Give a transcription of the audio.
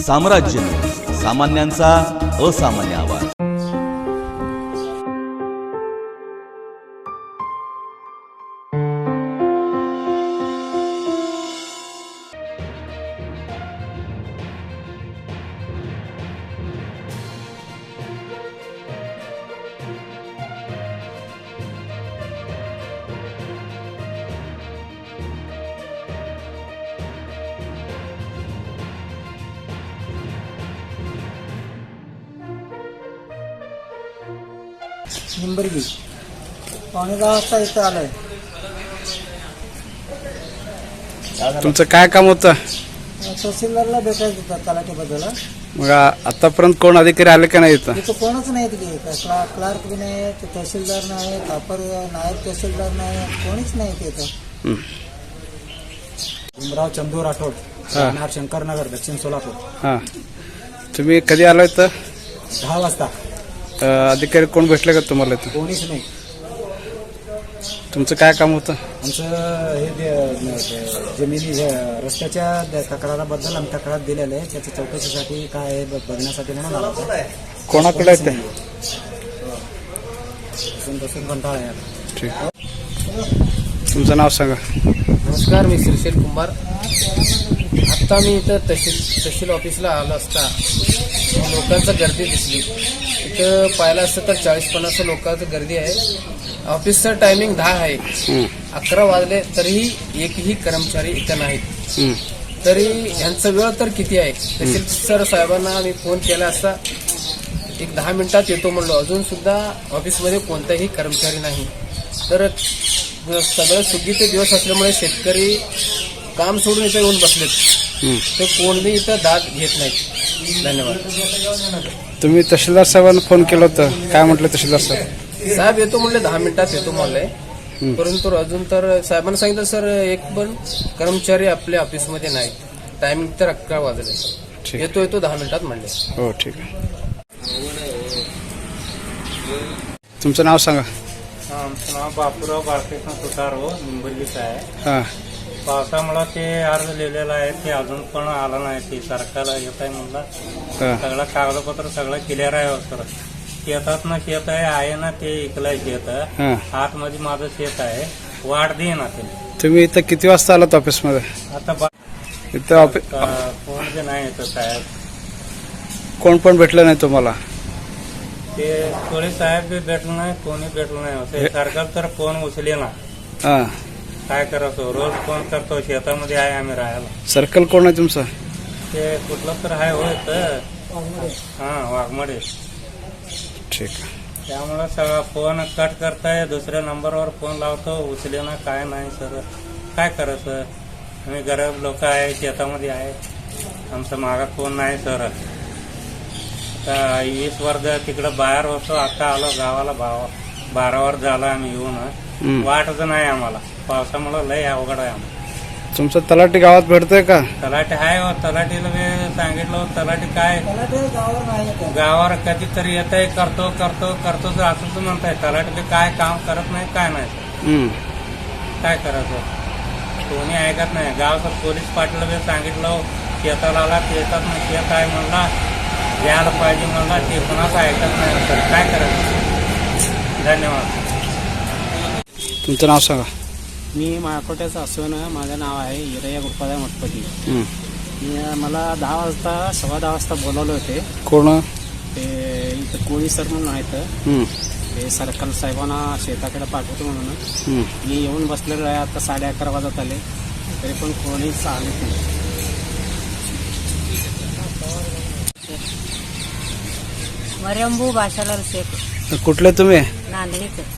साम्राज्य, सामान्यांचा असामान्य आवाज। निंबर्गी 9:15 वाजता इथं आलोय। तुमचं काय काम होतं? तहसीलदारला भेटायचं होतं तलाठीबद्दल। मग आतापर्यंत कोण अधिकारी आले का नाही इथं? इथं कोणच नाही की क्लार्क बी नाही, तहसीलदार नाही, तापर नायब तहसीलदार नाही, कोणीच नाही इथं। भीमराव चंदू राठोड, राहणार शंकरनगर, दक्षिण सोलापूर। हां, तुम्ही कधी आला इथं? 10 वाजता। अधिकारी कोण भेटले का तुम्हाला इथं? कोणीच नाही। तुमचं काय काम होतं? आमचं हे जमिनी रस्त्याच्या तक्राराबद्दल आम्ही तक्रार दिलेलं आहे, त्याच्या चौकशीसाठी काय आहे बघण्यासाठी म्हणून आलो होतो। कोणाकडे आहे ते? बसून कंटाळा आहे। ठीक, तुमचं नाव सांगा। नमस्कार, मी श्रीशैल कुंभार। आत्ता मी इथं तहसील ऑफिसला आलो असता लोकांची गर्दी दिसली। इथं पाहिलं असतं तर 40-50 लोकांची गर्दी आहे। ऑफिसचं टायमिंग 10 आहे। 11 वाजले तरीही एकही कर्मचारी इथं नाहीत। तरी यांचा वेळ तर किती आहे? तहसीलदार साहेबांना मी फोन केला असता, एक 10 मिनिटात येतो म्हणलो, अजून सुद्धा ऑफिसमध्ये कोणताही कर्मचारी नाही। तर सगळं सुगीचे दिवस असल्यामुळे शेतकरी काम सोडून इथं येऊन बसलेत, ते कोणी इथं दाद घेत नाहीत। धन्यवाद। तुम्ही तहसीलदार साहेबांना फोन केला होता, काय म्हटलं तहसीलदार साहेब येतो म्हणले, 10 मिनिटात येतो म्हणले, परंतु अजून तर साहेबांना सांगितलं सर एक पण कर्मचारी आपल्या ऑफिसमध्ये नाही, टायमिंग तर 11 वाजले, येतो 10 मिनिटात म्हणले। हो, ठीक आहे। तुमचं नाव सांगा। आमचं नाव बापूराव बाळकृष्ण सुतारो, निंबर्गीचं आहे। हां, पावसामुळे ते अर्ज लिहिलेला आहे, ते अजून पण आलं नाही। ते सरकारला येत आहे म्हणला, सगळं कागदपत्र सगळं क्लिअर आहे सर। शेतात ना शेत आहे ना, ते इकलंय शेत, आतमध्ये माझं शेत आहे, वाढ दे ना ते। तुम्ही इथं किती वाजता आलात ऑफिसमध्ये? आता इथं ऑफिस कोण जे नाही येतं साहेब, कोण पण भेटलं नाही तुम्हाला? ते थोडे साहेब बी भेटलं नाही, कोणी भेटलं नाही। सरकार तर फोन उचले ना, हां, काय करायचं, रोज फोन करतो, शेतामध्ये आहे आम्ही राहायला। सर्कल कोण आहे तुमचं? ते कुठलं तर आहे होय तर, हां, वाघमडे। ठीक आहे। त्यामुळे सगळा फोन कट करताय, दुसऱ्या नंबरवर फोन लावतो, उचले ना, काय नाही सर, काय करायचं। आम्ही गरीब लोक आहे, शेतामध्ये आहे, आमचं मागात फोन नाही सर। आता 20 वर्ष तिकडं बाहेर होतो, आता आलो गावाला 12 वर्ष झाला आम्ही येऊन, वाटच नाही आम्हाला, पावसामुळे लय अवघड आहे आम्हाला। तुमचं तलाठी गावात भेटतंय का? तलाठी आहे हो, तलाठीला मी सांगितलं, तलाठी काय गावावर नाही येत। गावावर कधीतरी येत आहे, करतो असं म्हणताय, तलाठी काय काम करत नाही, काय नाही, काय करायचं, कोणी ऐकत नाही। गावचं पोलीस पाटील बी सांगितलं, शेताला आला, शेतात ना शेत आहे म्हणला, द्यायला पाहिजे म्हणला, ते कोणाचं ऐकत नाही सर, काय करायचं। धन्यवाद। तुमचं नाव सांगा। मी माळकोट्याचा असून माझं नाव आहे हिरय्या गुरुपादा मठपती। मला 10 वाजता 10:15 वाजता बोलवले होते। कोण? ते इथं कोळी सर म्हणून आहेत, ते सरकार साहेबांना शेताकडे पाठवतो म्हणून मी येऊन बसलेलो आहे। आता 11:30 वाजत आले, तरी पण कोणीच आले नाही। मरंबू भाषालाल शेख, कुठले तुम्ही? नांदणीचं।